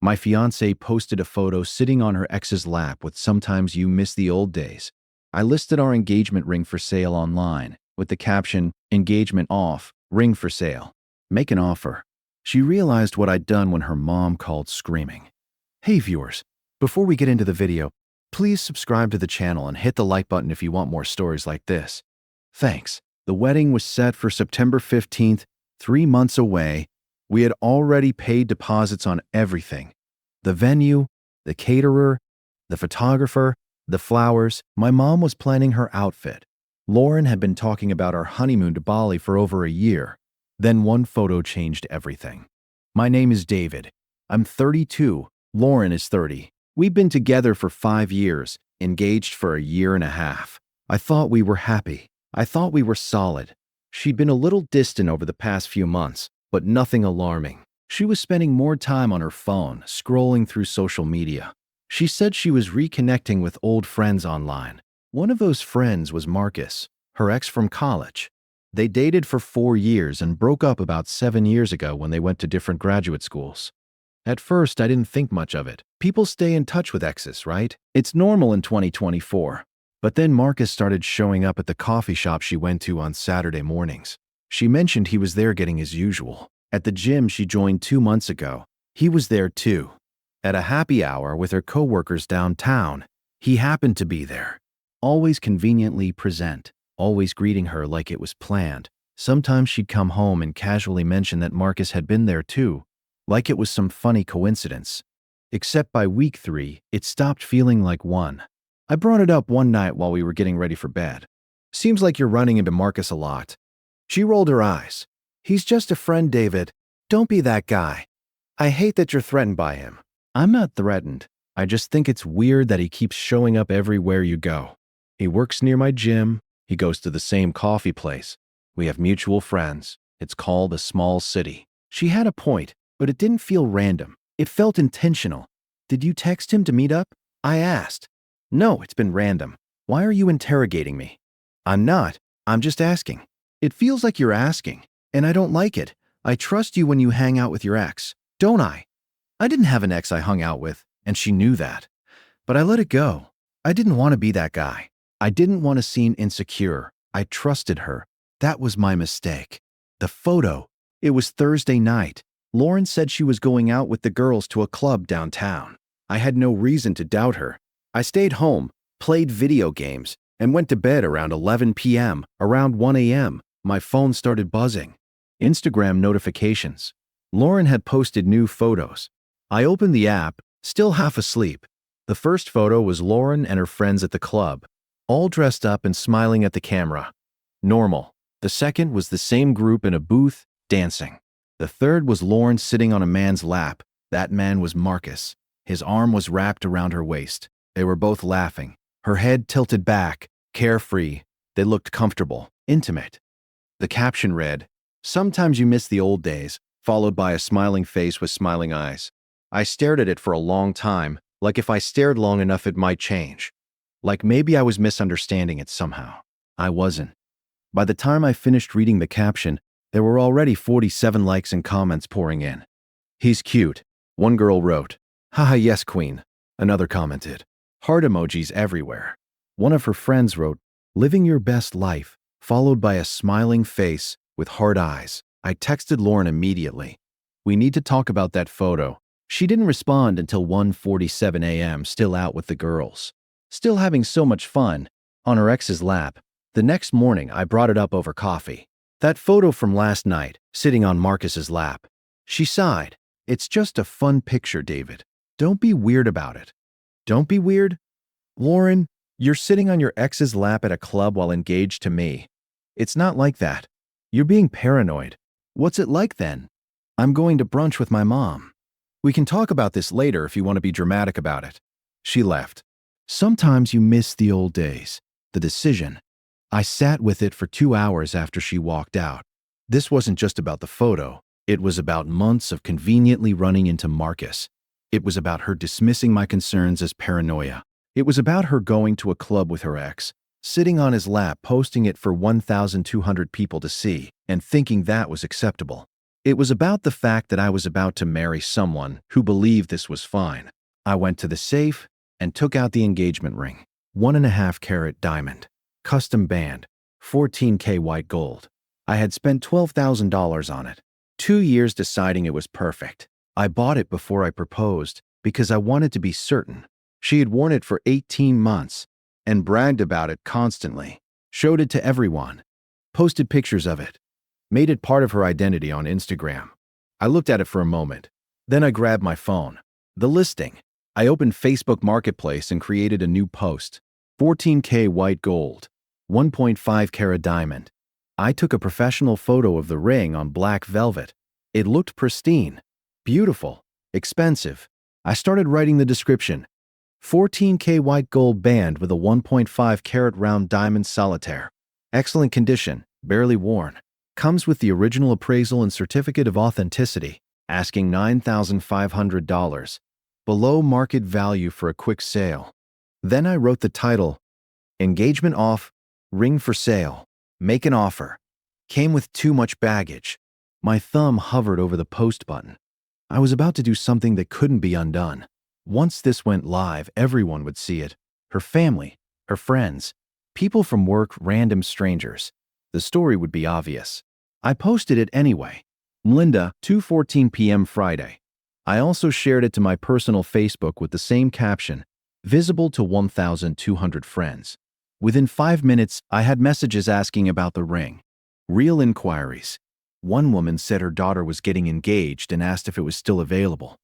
My fiancé posted a photo sitting on her ex's lap with "Sometimes you miss the old days." I listed our engagement ring for sale online with the caption, "Engagement off, ring for sale. Make an offer." She realized what I'd done when her mom called screaming. Hey viewers, before we get into the video, please subscribe to the channel and hit the like button if you want more stories like this. Thanks. The wedding was set for September 15th, 3 months away. We had already paid deposits on everything. The venue, the caterer, the photographer, the flowers. My mom was planning her outfit. Lauren had been talking about our honeymoon to Bali for over a year. Then one photo changed everything. My name is David. I'm 32. Lauren is 30. We've been together for 5 years, engaged for a year and a half. I thought we were happy. I thought we were solid. She'd been a little distant over the past few months, but nothing alarming. She was spending more time on her phone, scrolling through social media. She said she was reconnecting with old friends online. One of those friends was Marcus, her ex from college. They dated for 4 years and broke up about 7 years ago when they went to different graduate schools. At first, I didn't think much of it. People stay in touch with exes, right? It's normal in 2024. But then Marcus started showing up at the coffee shop she went to on Saturday mornings. She mentioned he was there getting his usual. At the gym she joined 2 months ago, he was there too. At a happy hour with her coworkers downtown, he happened to be there. Always conveniently present, always greeting her like it was planned. Sometimes she'd come home and casually mention that Marcus had been there too, like it was some funny coincidence. Except by week 3, it stopped feeling like one. I brought it up one night while we were getting ready for bed. "Seems like you're running into Marcus a lot." She rolled her eyes. "He's just a friend, David. Don't be that guy. I hate that you're threatened by him." "I'm not threatened. I just think it's weird that he keeps showing up everywhere you go. He works near my gym. He goes to the same coffee place. We have mutual friends. It's called a small city." She had a point, but it didn't feel random. It felt intentional. "Did you text him to meet up?" I asked. "No, it's been random. Why are you interrogating me?" "I'm not. I'm just asking." "It feels like you're asking, and I don't like it. I trust you when you hang out with your ex, don't I?" I didn't have an ex I hung out with, and she knew that. But I let it go. I didn't want to be that guy. I didn't want to seem insecure. I trusted her. That was my mistake. The photo. It was Thursday night. Lauren said she was going out with the girls to a club downtown. I had no reason to doubt her. I stayed home, played video games, and went to bed around 11 p.m. Around 1 a.m., my phone started buzzing. Instagram notifications. Lauren had posted new photos. I opened the app, still half asleep. The first photo was Lauren and her friends at the club, all dressed up and smiling at the camera. Normal. The second was the same group in a booth, dancing. The third was Lauren sitting on a man's lap. That man was Marcus. His arm was wrapped around her waist. They were both laughing. Her head tilted back, carefree. They looked comfortable, intimate. The caption read, "Sometimes you miss the old days," followed by a smiling face with smiling eyes. I stared at it for a long time, like if I stared long enough it might change. Like maybe I was misunderstanding it somehow. I wasn't. By the time I finished reading the caption, there were already 47 likes and comments pouring in. "He's cute," one girl wrote. "Haha, yes, queen," another commented. Heart emojis everywhere. One of her friends wrote, "Living your best life," followed by a smiling face with hard eyes. I texted Lauren immediately. "We need to talk about that photo." She didn't respond until 1:47 a.m., still out with the girls. Still having so much fun, on her ex's lap. The next morning, I brought it up over coffee. "That photo from last night, sitting on Marcus's lap." She sighed. "It's just a fun picture, David. Don't be weird about it." "Don't be weird?" "Lauren, you're sitting on your ex's lap at a club while engaged to me. It's not like that. You're being paranoid." "What's it like then?" "I'm going to brunch with my mom." "We can talk about this later if you want to be dramatic about it." She left. Sometimes you miss the old days. The decision. I sat with it for 2 hours after she walked out. This wasn't just about the photo. It was about months of conveniently running into Marcus. It was about her dismissing my concerns as paranoia. It was about her going to a club with her ex, sitting on his lap, posting it for 1,200 people to see, and thinking that was acceptable. It was about the fact that I was about to marry someone who believed this was fine. I went to the safe and took out the engagement ring. 1.5-carat diamond. Custom band. 14K white gold. I had spent $12,000 on it. 2 years deciding it was perfect. I bought it before I proposed because I wanted to be certain. She had worn it for 18 months and bragged about it constantly. Showed it to everyone. Posted pictures of it. Made it part of her identity on Instagram. I looked at it for a moment. Then I grabbed my phone. The listing. I opened Facebook Marketplace and created a new post. 14K white gold. 1.5-carat diamond. I took a professional photo of the ring on black velvet. It looked pristine. Beautiful. Expensive. I started writing the description. 14K white gold band with a 1.5-carat round diamond solitaire. Excellent condition. Barely worn. Comes with the original appraisal and certificate of authenticity. Asking $9,500. Below market value for a quick sale. Then I wrote the title. Engagement off. Ring for sale. Make an offer. Came with too much baggage. My thumb hovered over the post button. I was about to do something that couldn't be undone. Once this went live, everyone would see it. Her family, her friends, people from work, random strangers. The story would be obvious. I posted it anyway. Melinda, 2:14 p.m. Friday. I also shared it to my personal Facebook with the same caption, visible to 1,200 friends. Within 5 minutes, I had messages asking about the ring. Real inquiries. One woman said her daughter was getting engaged and asked if it was still available.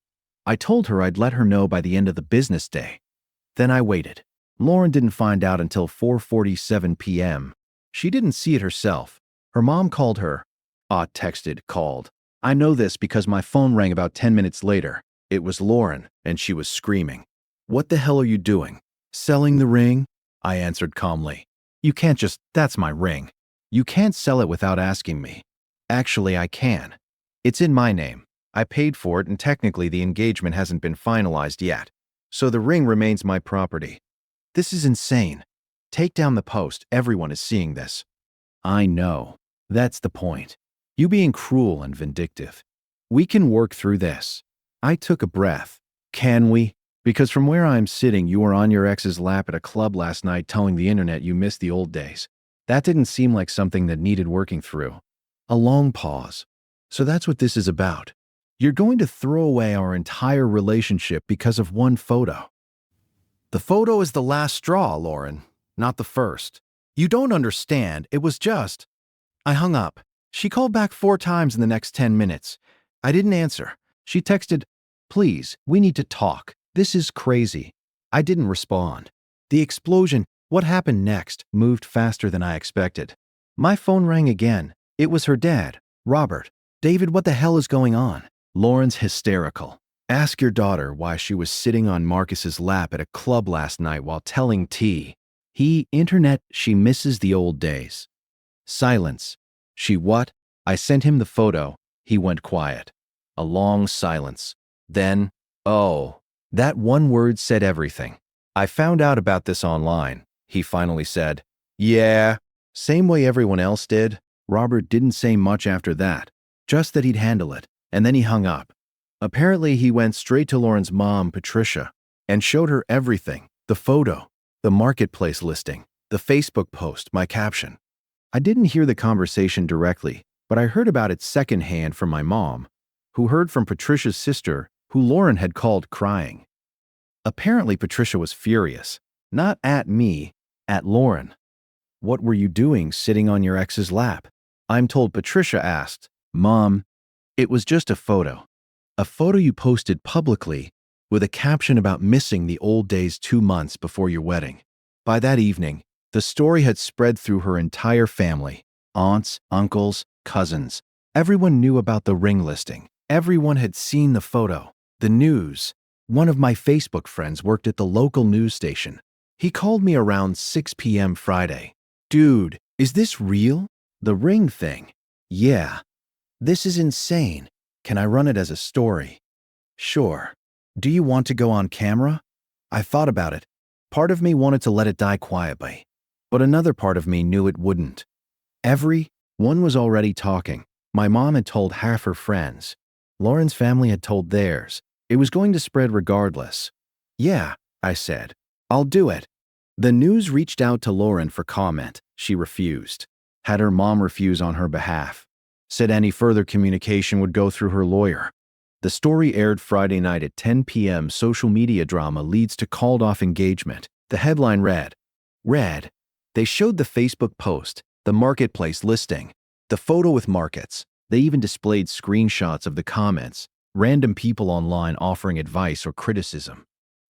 I told her I'd let her know by the end of the business day. Then I waited. Lauren didn't find out until 4:47 p.m. She didn't see it herself. Her mom called her. Called. I know this because my phone rang about 10 minutes later. It was Lauren, and she was screaming. "What the hell are you doing? Selling the ring?" I answered calmly. "You can't just, that's my ring. You can't sell it without asking me." "Actually, I can. It's in my name. I paid for it, and technically the engagement hasn't been finalized yet. So the ring remains my property." "This is insane. Take down the post. Everyone is seeing this." "I know. That's the point. You being cruel and vindictive. We can work through this." I took a breath. "Can we? Because from where I'm sitting, you were on your ex's lap at a club last night telling the internet you missed the old days. That didn't seem like something that needed working through." A long pause. "So that's what this is about. You're going to throw away our entire relationship because of one photo." "The photo is the last straw, Lauren, not the first. You don't understand. It was just—" I hung up. She called back 4 times in the next 10 minutes. I didn't answer. She texted, "Please, we need to talk. This is crazy." I didn't respond. The explosion, what happened next, moved faster than I expected. My phone rang again. It was her dad, Robert. "David, what the hell is going on?" "Lauren's hysterical. Ask your daughter why she was sitting on Marcus's lap at a club last night while telling T. Internet, she misses the old days." Silence. "She what?" I sent him the photo. He went quiet. A long silence. Then, "Oh." That one word said everything. "I found out about this online," he finally said. "Yeah." Same way everyone else did. Robert didn't say much after that, just that he'd handle it, and then he hung up. Apparently, he went straight to Lauren's mom, Patricia, and showed her everything. The photo, the marketplace listing, the Facebook post, my caption. I didn't hear the conversation directly, but I heard about it secondhand from my mom, who heard from Patricia's sister, who Lauren had called crying. Apparently, Patricia was furious. Not at me, at Lauren. "What were you doing sitting on your ex's lap?" I'm told Patricia asked. "Mom, it was just a photo. A photo you posted publicly with a caption about missing the old days 2 months before your wedding." By that evening, the story had spread through her entire family. Aunts, uncles, cousins. Everyone knew about the ring listing. Everyone had seen the photo. The news. One of my Facebook friends worked at the local news station. He called me around 6 p.m. Friday. "Dude, is this real? The ring thing?" "Yeah. This is insane. Can I run it as a story?" "Sure. Do you want to go on camera?" I thought about it. Part of me wanted to let it die quietly, but another part of me knew it wouldn't. Everyone was already talking. My mom had told half her friends. Lauren's family had told theirs. It was going to spread regardless. Yeah, I said. I'll do it. The news reached out to Lauren for comment. She refused. Had her mom refuse on her behalf. Said any further communication would go through her lawyer. The story aired Friday night at 10 p.m. Social media drama leads to called-off engagement. The headline read, They showed the Facebook post, the marketplace listing, the photo with markets. They even displayed screenshots of the comments, random people online offering advice or criticism.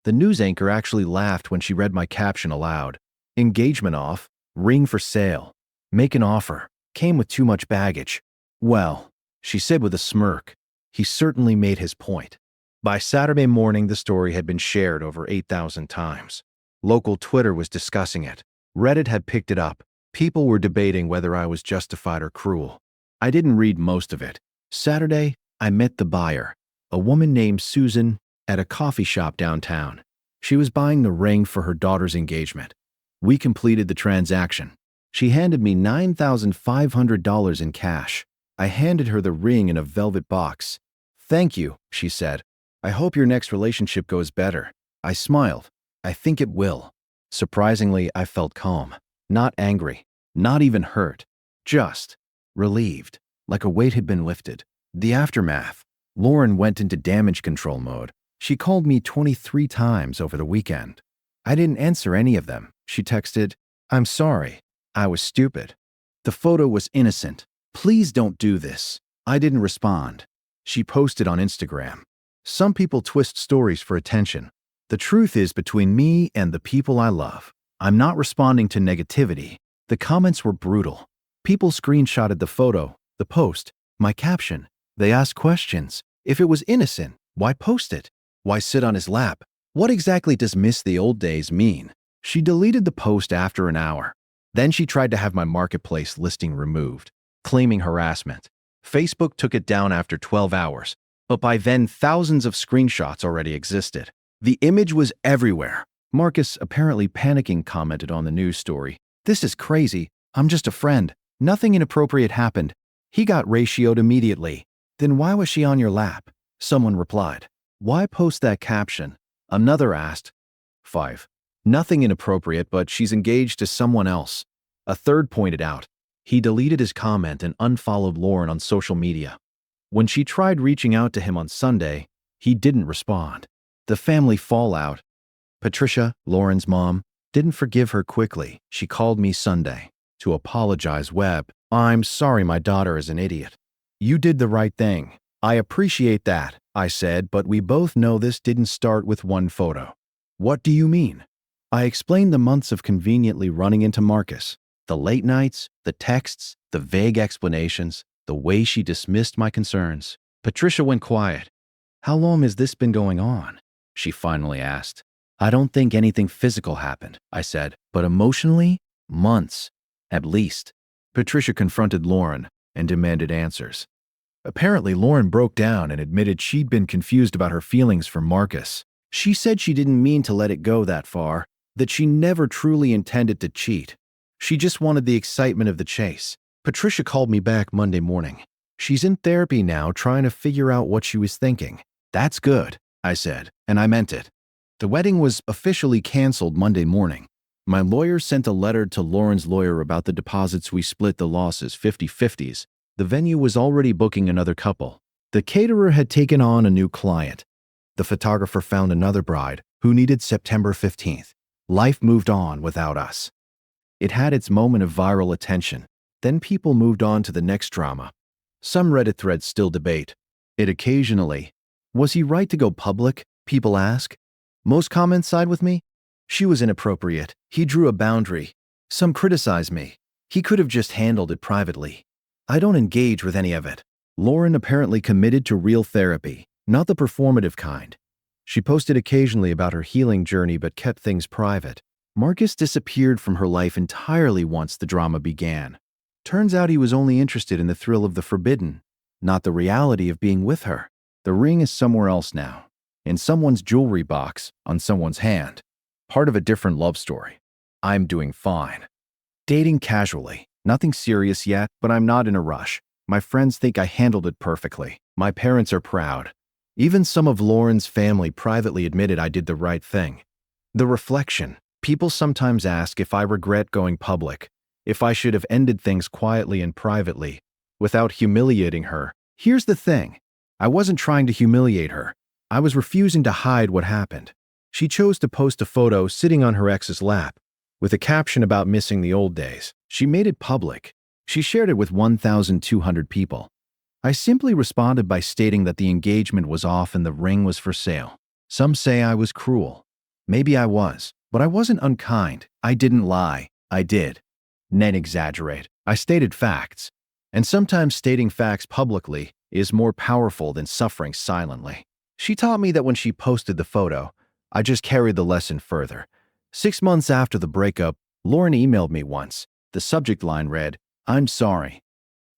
The news anchor actually laughed when she read my caption aloud. Engagement off, ring for sale, make an offer, came with too much baggage. Well, she said with a smirk, he certainly made his point. By Saturday morning, the story had been shared over 8,000 times. Local Twitter was discussing it. Reddit had picked it up. People were debating whether I was justified or cruel. I didn't read most of it. Saturday, I met the buyer, a woman named Susan, at a coffee shop downtown. She was buying the ring for her daughter's engagement. We completed the transaction. She handed me $9,500 in cash. I handed her the ring in a velvet box. Thank you, she said. I hope your next relationship goes better. I smiled. I think it will. Surprisingly, I felt calm. Not angry. Not even hurt. Just relieved. Like a weight had been lifted. The aftermath. Lauren went into damage control mode. She called me 23 times over the weekend. I didn't answer any of them. She texted, I'm sorry. I was stupid. The photo was innocent. Please don't do this. I didn't respond. She posted on Instagram. Some people twist stories for attention. The truth is between me and the people I love. I'm not responding to negativity. The comments were brutal. People screenshotted the photo, the post, my caption. They asked questions. If it was innocent, why post it? Why sit on his lap? What exactly does miss the old days mean? She deleted the post after an hour. Then she tried to have my marketplace listing removed, claiming harassment. Facebook took it down after 12 hours, but by then thousands of screenshots already existed. The image was everywhere. Marcus, apparently panicking, commented on the news story. This is crazy. I'm just a friend. Nothing inappropriate happened. He got ratioed immediately. Then why was she on your lap? Someone replied. Why post that caption? Another asked. 5. Nothing inappropriate, but she's engaged to someone else. A third pointed out. He deleted his comment and unfollowed Lauren on social media. When she tried reaching out to him on Sunday, he didn't respond. The family fallout. Patricia, Lauren's mom, didn't forgive her quickly. She called me Sunday to apologize. I'm sorry, my daughter is an idiot. You did the right thing. I appreciate that, I said, but we both know this didn't start with one photo. What do you mean? I explained the months of conveniently running into Marcus, the late nights, the texts, the vague explanations, the way she dismissed my concerns. Patricia went quiet. How long has this been going on? She finally asked. I don't think anything physical happened, I said, but emotionally, months, at least. Patricia confronted Lauren and demanded answers. Apparently, Lauren broke down and admitted she'd been confused about her feelings for Marcus. She said she didn't mean to let it go that far, that she never truly intended to cheat. She just wanted the excitement of the chase. Patricia called me back Monday morning. She's in therapy now, trying to figure out what she was thinking. That's good, I said, and I meant it. The wedding was officially canceled Monday morning. My lawyer sent a letter to Lauren's lawyer about the deposits. We split the losses 50-50s. The venue was already booking another couple. The caterer had taken on a new client. The photographer found another bride who needed September 15th. Life moved on without us. It had its moment of viral attention. Then people moved on to the next drama. Some Reddit threads still debate it occasionally. Was he right to go public? People ask. Most comments side with me. She was inappropriate. He drew a boundary. Some criticize me. He could have just handled it privately. I don't engage with any of it. Lauren apparently committed to real therapy, not the performative kind. She posted occasionally about her healing journey but kept things private. Marcus disappeared from her life entirely once the drama began. Turns out he was only interested in the thrill of the forbidden, not the reality of being with her. The ring is somewhere else now, in someone's jewelry box, on someone's hand. Part of a different love story. I'm doing fine. Dating casually. Nothing serious yet, but I'm not in a rush. My friends think I handled it perfectly. My parents are proud. Even some of Lauren's family privately admitted I did the right thing. The reflection. People sometimes ask if I regret going public, if I should have ended things quietly and privately, without humiliating her. Here's the thing. I wasn't trying to humiliate her. I was refusing to hide what happened. She chose to post a photo sitting on her ex's lap, with a caption about missing the old days. She made it public. She shared it with 1,200 people. I simply responded by stating that the engagement was off and the ring was for sale. Some say I was cruel. Maybe I was, but I wasn't unkind. I didn't lie. I did. Then exaggerate. I stated facts. And sometimes stating facts publicly is more powerful than suffering silently. She taught me that when she posted the photo, I just carried the lesson further. 6 months after the breakup, Lauren emailed me once. The subject line read, "I'm sorry."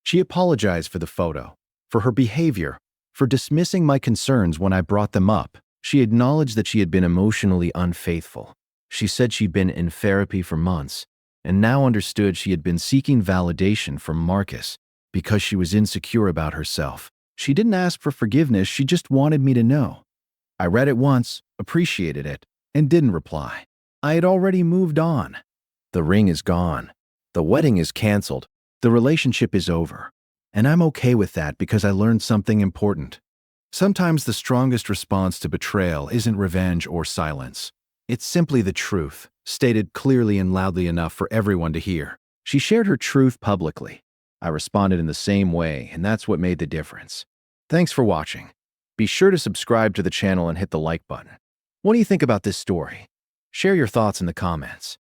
She apologized for the photo, for her behavior, for dismissing my concerns when I brought them up. She acknowledged that she had been emotionally unfaithful. She said she'd been in therapy for months, and now understood she had been seeking validation from Marcus because she was insecure about herself. She didn't ask for forgiveness, she just wanted me to know. I read it once, appreciated it, and didn't reply. I had already moved on. The ring is gone. The wedding is canceled. The relationship is over. And I'm okay with that because I learned something important. Sometimes the strongest response to betrayal isn't revenge or silence. It's simply the truth, stated clearly and loudly enough for everyone to hear. She shared her truth publicly. I responded in the same way, and that's what made the difference. Thanks for watching. Be sure to subscribe to the channel and hit the like button. What do you think about this story? Share your thoughts in the comments.